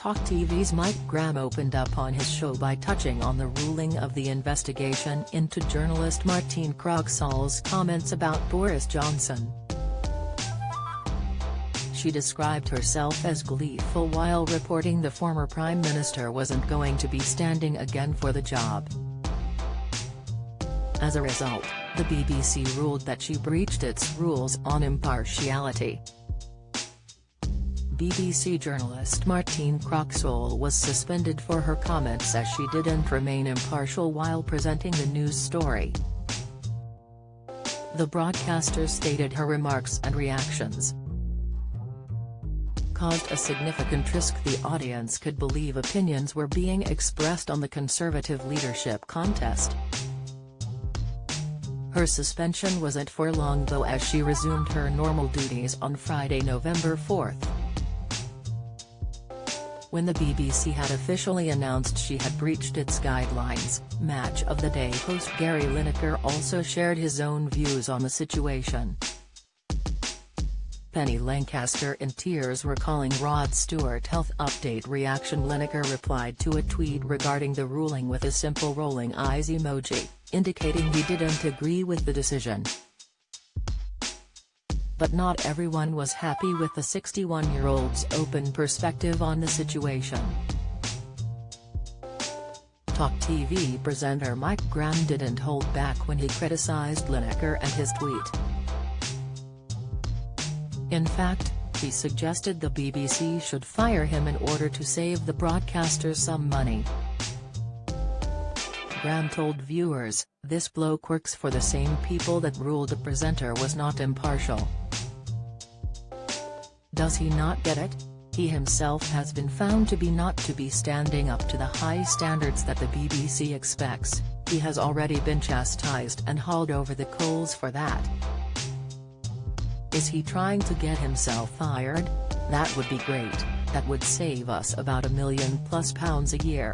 TalkTV's Mike Graham opened up on his show by touching on the ruling of the investigation into journalist Martine Croxall's comments about Boris Johnson. She described herself as gleeful while reporting the former Prime Minister wasn't going to be standing again for the job. As a result, the BBC ruled that she breached its rules on impartiality. BBC journalist Martine Croxall was suspended for her comments as she didn't remain impartial while presenting the news story. The broadcaster stated her remarks and reactions caused a significant risk the audience could believe opinions were being expressed on the Conservative leadership contest. Her suspension wasn't for long though, as she resumed her normal duties on Friday, November 4. When the BBC had officially announced she had breached its guidelines, Match of the Day host Gary Lineker also shared his own views on the situation. Penny Lancaster in tears recalling Rod Stewart health update reaction. Lineker replied to a tweet regarding the ruling with a simple rolling eyes emoji, indicating he didn't agree with the decision. But not everyone was happy with the 61-year-old's open perspective on the situation. TalkTV presenter Mike Graham didn't hold back when he criticized Lineker and his tweet. In fact, he suggested the BBC should fire him in order to save the broadcaster some money. Graham told viewers, "This bloke works for the same people that ruled the presenter was not impartial. Does he not get it? He himself has been found to be standing up to the high standards that the BBC expects. He has already been chastised and hauled over the coals for that. Is he trying to get himself fired? That would be great, that would save us about £1 million+ a year.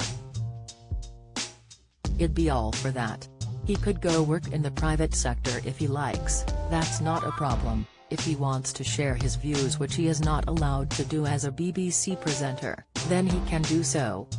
It'd be all for that. He could go work in the private sector if he likes, that's not a problem. If he wants to share his views, which he is not allowed to do as a BBC presenter, then he can do so."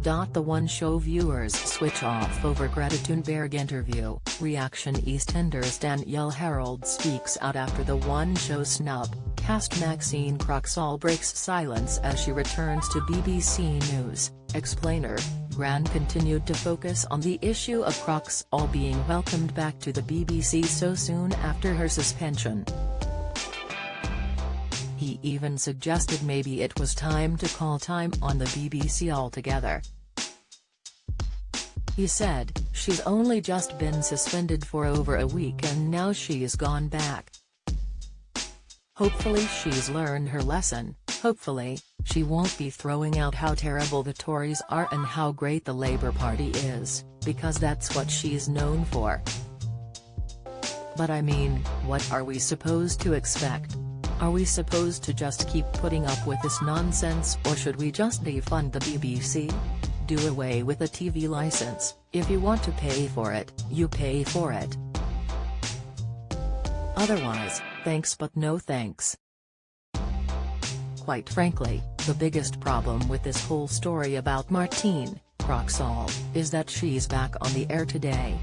The One Show viewers switch off over Greta Thunberg interview. Reaction. EastEnders Danielle Harold speaks out after the One Show snub. Cast Maxine Croxall breaks silence as she returns to BBC News. Explainer. Graham continued to focus on the issue of Croxall being welcomed back to the BBC so soon after her suspension. He even suggested maybe it was time to call time on the BBC altogether. He said, "She's only just been suspended for over a week and now she's gone back. Hopefully she's learned her lesson, hopefully, she won't be throwing out how terrible the Tories are and how great the Labour Party is, because that's what she's known for. But I mean, what are we supposed to expect? Are we supposed to just keep putting up with this nonsense, or should we just defund the BBC? Do away with the TV license. If you want to pay for it, you pay for it. Otherwise, thanks but no thanks." Quite frankly, the biggest problem with this whole story about Martine Croxall is that she's back on the air today.